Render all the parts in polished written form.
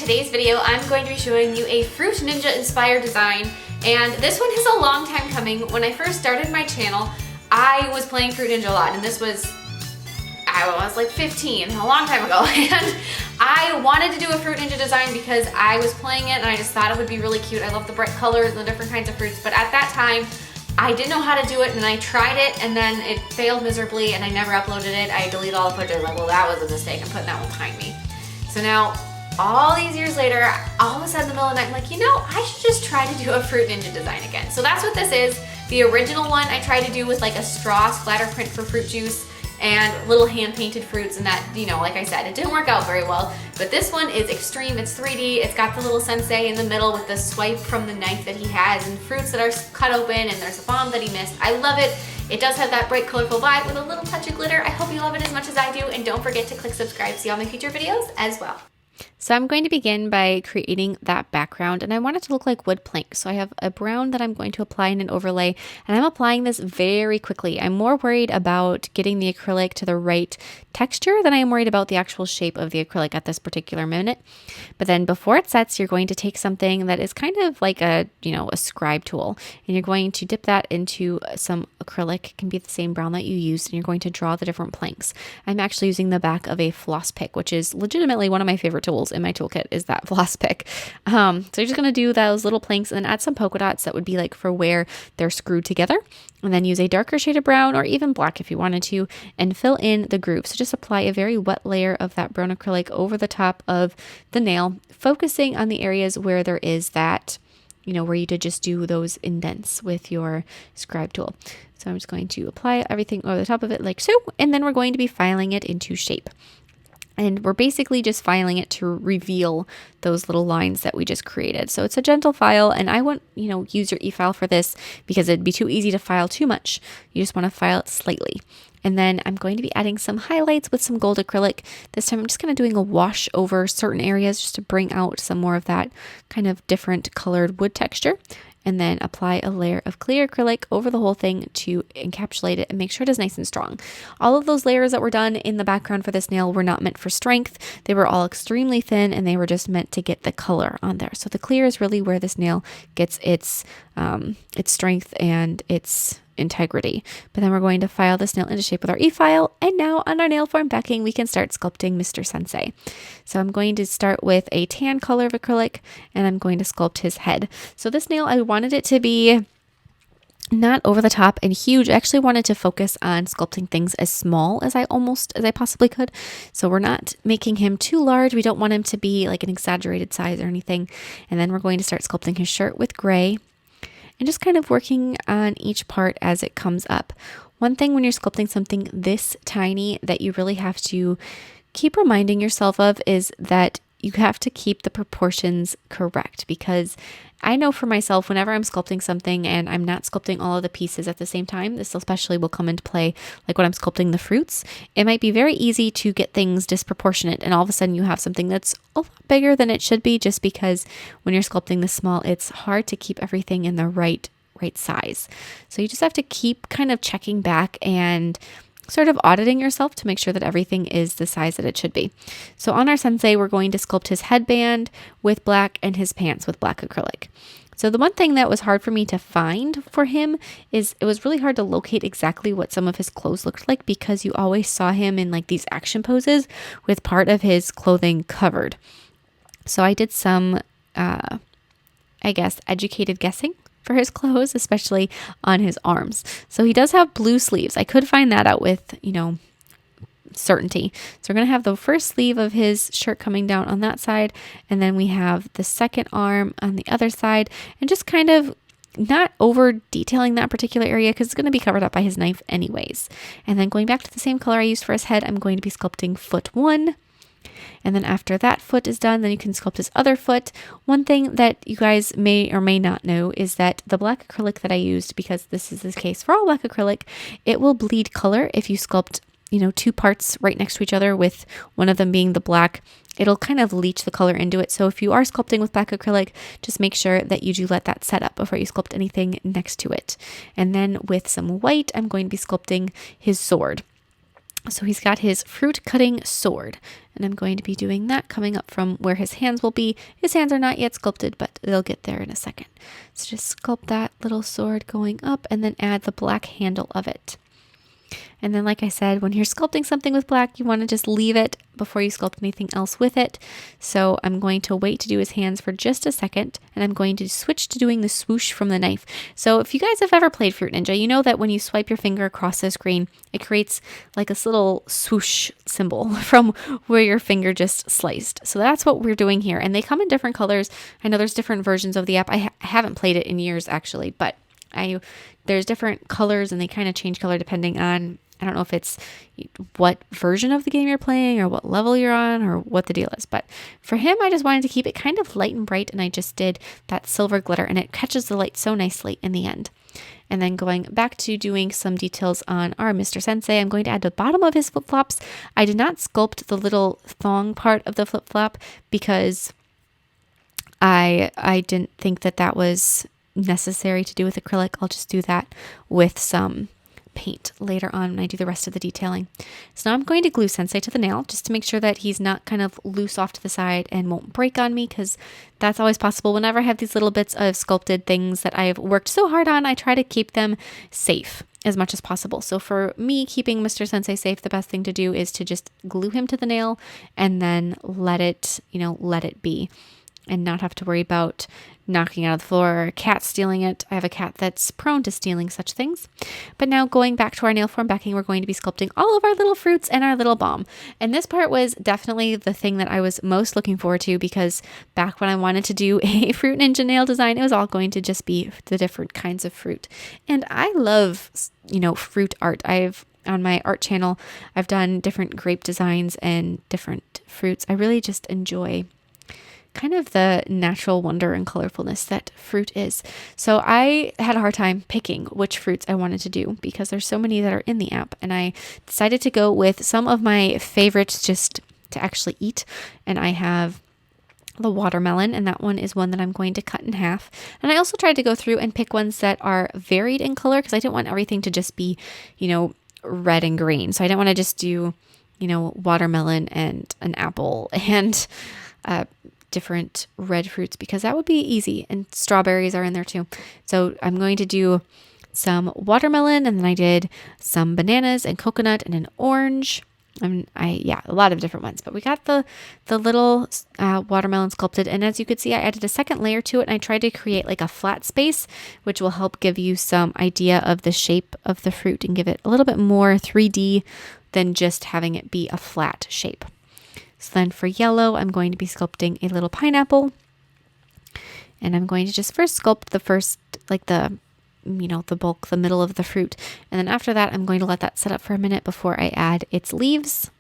today's video, I'm going to be showing you a Fruit Ninja inspired design, and this one is a long time coming. When I first started my channel, I was playing Fruit Ninja a lot, and this was, I was like 15, a long time ago, and I wanted to do a Fruit Ninja design because I was playing it and I just thought it would be really cute. I love the bright colors and the different kinds of fruits, but at that time, I didn't know how to do it, and I tried it, and then it failed miserably, and I never uploaded it. I deleted all the footage. Like, well, that was a mistake. I'm putting that one behind me. So now, all these years later, all of a sudden in the middle of the night, I'm like, you know, I should just try to do a Fruit Ninja design again. So that's what this is. The original one I tried to do with like a straw splatter print for fruit juice and little hand-painted fruits, and that, you know, like I said, it didn't work out very well. But this one is extreme, it's 3D, it's got the little sensei in the middle with the swipe from the knife that he has, and fruits that are cut open, and there's a bomb that he missed. I love it. It does have that bright, colorful vibe with a little touch of glitter. I hope you love it as much as I do, and don't forget to click subscribe to see all my future videos as well. So I'm going to begin by creating that background, and I want it to look like wood plank. So I have a brown that I'm going to apply in an overlay, and I'm applying this very quickly. I'm more worried about getting the acrylic to the right texture than I am worried about the actual shape of the acrylic at this particular minute. But then before it sets, you're going to take something that is kind of like a scribe tool, and you're going to dip that into some acrylic. It can be the same brown that you used, and you're going to draw the different planks. I'm actually using the back of a floss pick, which is legitimately one of my favorite tools in my toolkit, is that floss pick. So you're just going to do those little planks and then add some polka dots that would be like for where they're screwed together, and then use a darker shade of brown or even black if you wanted to, and fill in the grooves. So just apply a very wet layer of that brown acrylic over the top of the nail, focusing on the areas where there is that, where you did just do those indents with your scribe tool. So I'm just going to apply everything over the top of it like so, and then we're going to be filing it into shape. And we're basically just filing it to reveal those little lines that we just created. So it's a gentle file, and I wouldn't, use your e-file for this because it'd be too easy to file too much. You just want to file it slightly. And then I'm going to be adding some highlights with some gold acrylic. This time I'm just kind of doing a wash over certain areas just to bring out some more of that kind of different colored wood texture. And then apply a layer of clear acrylic over the whole thing to encapsulate it and make sure it is nice and strong. All of those layers that were done in the background for this nail were not meant for strength. They were all extremely thin, and they were just meant to get the color on there. So the clear is really where this nail gets its strength and its integrity. But then we're going to file this nail into shape with our e-file, and now on our nail form backing we can start sculpting Mr. Sensei. So I'm going to start with a tan color of acrylic, and I'm going to sculpt his head. So this nail, I wanted it to be not over the top and huge. I actually wanted to focus on sculpting things as small as I possibly could. So we're not making him too large. We don't want him to be like an exaggerated size or anything. And then we're going to start sculpting his shirt with gray, and just kind of working on each part as it comes up. One thing when you're sculpting something this tiny that you really have to keep reminding yourself of is that you have to keep the proportions correct, because I know for myself, whenever I'm sculpting something and I'm not sculpting all of the pieces at the same time, this especially will come into play like when I'm sculpting the fruits. It might be very easy to get things disproportionate, and all of a sudden you have something that's a lot bigger than it should be, just because when you're sculpting this small, it's hard to keep everything in the right size. So you just have to keep kind of checking back and sort of auditing yourself to make sure that everything is the size that it should be. So on our sensei, we're going to sculpt his headband with black and his pants with black acrylic. So the one thing that was hard for me to find for him is it was really hard to locate exactly what some of his clothes looked like, because you always saw him in like these action poses with part of his clothing covered. So I did some, educated guessing for his clothes, especially on his arms. So he does have blue sleeves. I could find that out with, certainty. So we're going to have the first sleeve of his shirt coming down on that side, and then we have the second arm on the other side, and just kind of not over detailing that particular area because it's going to be covered up by his knife anyways. And then going back to the same color I used for his head, I'm going to be sculpting foot 1. And then after that foot is done, then you can sculpt his other foot. One thing that you guys may or may not know is that the black acrylic that I used, because this is the case for all black acrylic, it will bleed color if you sculpt, two parts right next to each other, with one of them being the black. It'll kind of leach the color into it. So if you are sculpting with black acrylic, just make sure that you do let that set up before you sculpt anything next to it. And then with some white, I'm going to be sculpting his sword. So he's got his fruit cutting sword, and I'm going to be doing that coming up from where his hands will be. His hands are not yet sculpted, but they'll get there in a second. So just sculpt that little sword going up and then add the black handle of it. And then, like I said, when you're sculpting something with black, you want to just leave it before you sculpt anything else with it. So I'm going to wait to do his hands for just a second, and I'm going to switch to doing the swoosh from the knife. So if you guys have ever played Fruit Ninja, you know that when you swipe your finger across the screen, it creates like this little swoosh symbol from where your finger just sliced. So that's what we're doing here. And they come in different colors. I know there's different versions of the app. I haven't played it in years, actually, but there's different colors, and they kind of change color depending on, I don't know if it's what version of the game you're playing or what level you're on or what the deal is. But for him, I just wanted to keep it kind of light and bright, and I just did that silver glitter, and it catches the light so nicely in the end. And then going back to doing some details on our Mr. Sensei, I'm going to add the bottom of his flip-flops. I did not sculpt the little thong part of the flip-flop because I didn't think that was necessary to do with acrylic. I'll just do that with some paint later on when I do the rest of the detailing. So now I'm going to glue Sensei to the nail just to make sure that he's not kind of loose off to the side and won't break on me, because that's always possible. Whenever I have these little bits of sculpted things that I've worked so hard on, I try to keep them safe as much as possible. So for me, keeping Mr. Sensei safe, the best thing to do is to just glue him to the nail and then let it be, and not have to worry about knocking out of the floor or a cat stealing it. I have a cat that's prone to stealing such things. But now going back to our nail form backing, we're going to be sculpting all of our little fruits and our little balm. And this part was definitely the thing that I was most looking forward to, because back when I wanted to do a Fruit Ninja nail design, it was all going to just be the different kinds of fruit. And I love, fruit art. On my art channel, I've done different grape designs and different fruits. I really just enjoy kind of the natural wonder and colorfulness that fruit is. So I had a hard time picking which fruits I wanted to do because there's so many that are in the app, and I decided to go with some of my favorites just to actually eat. And I have the watermelon, and that one is one that I'm going to cut in half. And I also tried to go through and pick ones that are varied in color, because I didn't want everything to just be, red and green. So I didn't want to just do, watermelon and an apple and different red fruits, because that would be easy, and strawberries are in there too. So I'm going to do some watermelon, and then I did some bananas and coconut and an orange. A lot of different ones, but we got the little watermelon sculpted. And as you could see, I added a second layer to it, and I tried to create like a flat space, which will help give you some idea of the shape of the fruit and give it a little bit more 3D than just having it be a flat shape. So then for yellow, I'm going to be sculpting a little pineapple, and I'm going to just first sculpt the first, like the bulk, the middle of the fruit. And then after that, I'm going to let that set up for a minute before I add its leaves.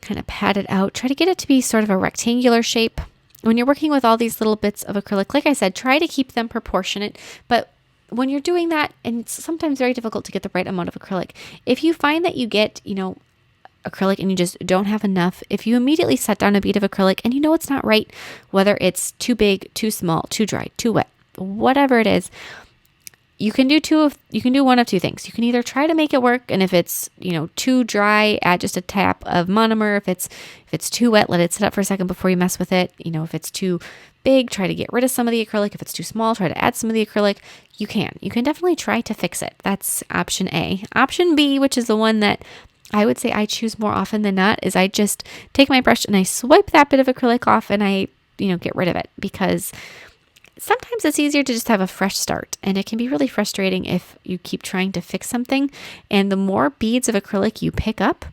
Kind of pat it out. Try to get it to be sort of a rectangular shape. When you're working with all these little bits of acrylic, like I said, try to keep them proportionate. But when you're doing that, and it's sometimes very difficult to get the right amount of acrylic, if you find that you get, acrylic and you just don't have enough, if you immediately set down a bead of acrylic and it's not right, whether it's too big, too small, too dry, too wet, whatever it is, you can do one of two things. You can either try to make it work, and if it's too dry, add just a tap of monomer. If it's too wet, let it sit up for a second before you mess with it. If it's too big, try to get rid of some of the acrylic. If it's too small, try to add some of the acrylic. You can definitely try to fix it. That's option A. Option B, which is the one that I would say I choose more often than not, is I just take my brush and I swipe that bit of acrylic off, and I get rid of it, because sometimes it's easier to just have a fresh start, and it can be really frustrating if you keep trying to fix something. And the more beads of acrylic you pick up,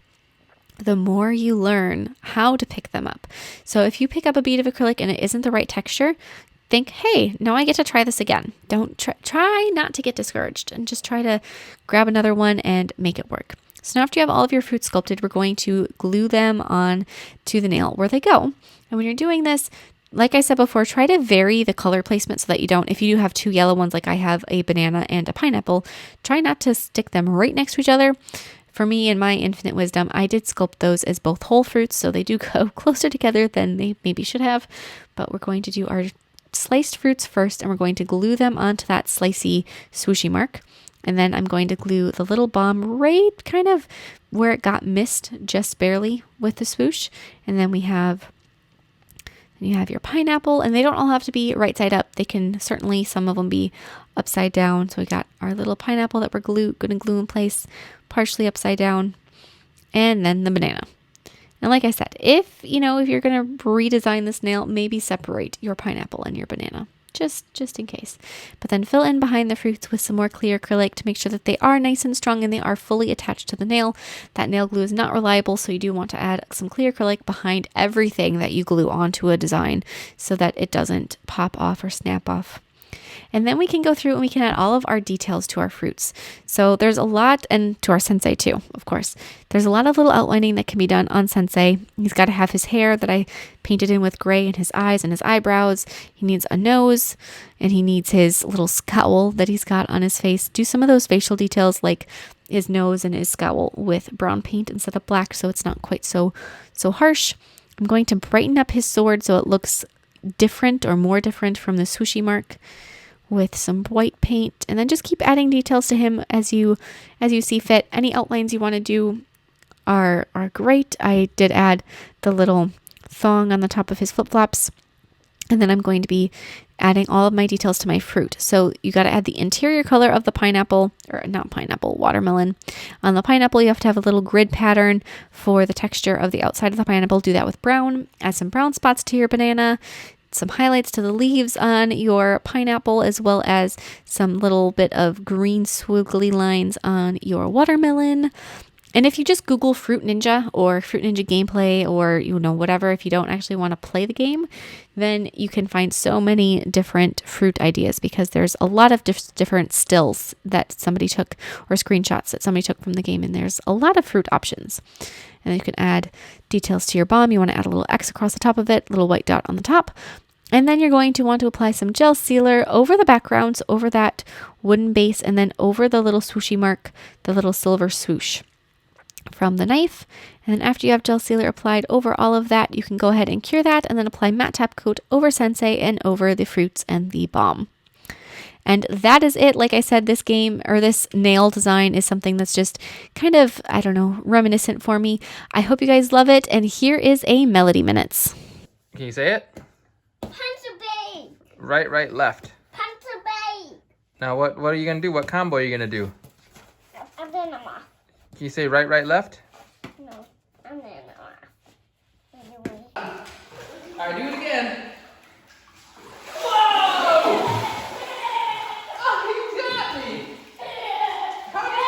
the more you learn how to pick them up. So if you pick up a bead of acrylic and it isn't the right texture, think, hey, now I get to try this again. Don't try not to get discouraged, and just try to grab another one and make it work. So now after you have all of your fruits sculpted, we're going to glue them on to the nail where they go. And when you're doing this, like I said before, try to vary the color placement so that you don't, if you do have two yellow ones, like I have a banana and a pineapple, try not to stick them right next to each other. For me, in my infinite wisdom, I did sculpt those as both whole fruits, so they do go closer together than they maybe should have. But we're going to do our sliced fruits first, and we're going to glue them onto that slicey swooshy mark. And then I'm going to glue the little bomb right kind of where it got missed just barely with the swoosh. And then you have your pineapple, and they don't all have to be right side up. They can certainly, some of them be upside down. So we got our little pineapple that we're going to glue in place, partially upside down, and then the banana. And like I said, if you're going to redesign this nail, maybe separate your pineapple and your banana, just in case. But then fill in behind the fruits with some more clear acrylic to make sure that they are nice and strong and they are fully attached to the nail. That nail glue is not reliable, so you do want to add some clear acrylic behind everything that you glue onto a design so that it doesn't pop off or snap off. And then we can go through and we can add all of our details to our fruits. So there's a lot, and to our sensei too, of course. There's a lot of little outlining that can be done on sensei. He's got to have his hair that I painted in with gray, and his eyes and his eyebrows. He needs a nose, and he needs his little scowl that he's got on his face. Do some of those facial details like his nose and his scowl with brown paint instead of black, so it's not quite so harsh. I'm going to brighten up his sword so it looks different or more different from the swooshy mark, with some white paint, and then just keep adding details to him as you see fit. Any outlines you want to do are great. I did add the little thong on the top of his flip-flops, and then I'm going to be adding all of my details to my fruit. So you got to add the interior color of the pineapple, or not pineapple, watermelon. On the pineapple, you have to have a little grid pattern for the texture of the outside of the pineapple. Do that with brown. Add some brown spots to your banana, some highlights to the leaves on your pineapple, as well as some little bit of green squiggly lines on your watermelon. And if you just Google Fruit Ninja or Fruit Ninja gameplay, or whatever, if you don't actually want to play the game, then you can find so many different fruit ideas, because there's a lot of different stills that somebody took, or screenshots that somebody took from the game, and there's a lot of fruit options. And then you can add details to your bomb. You want to add a little X across the top of it, a little white dot on the top. And then you're going to want to apply some gel sealer over the backgrounds, over that wooden base, and then over the little swooshy mark, the little silver swoosh from the knife. And then after you have gel sealer applied over all of that, you can go ahead and cure that, and then apply matte top coat over sensei and over the fruits and the bomb. And that is it. Like I said, this nail design is something that's just kind of, reminiscent for me. I hope you guys love it. And here is a Melody Minutes. Can you say it? Right, left. Now what are you going to do? What combo are you going to do? Can you say right, left? No. Alright, do it again. Whoa! Oh, you got me! How did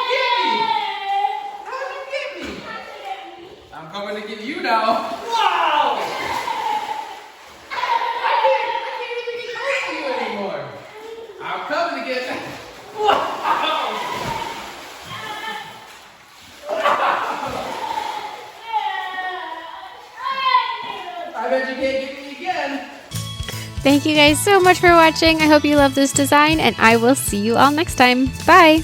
you get me? I'm coming to get you now. Wow! I'm coming to get you. Wow! I bet you can't get me again. Thank you guys so much for watching. I hope you love this design, and I will see you all next time. Bye!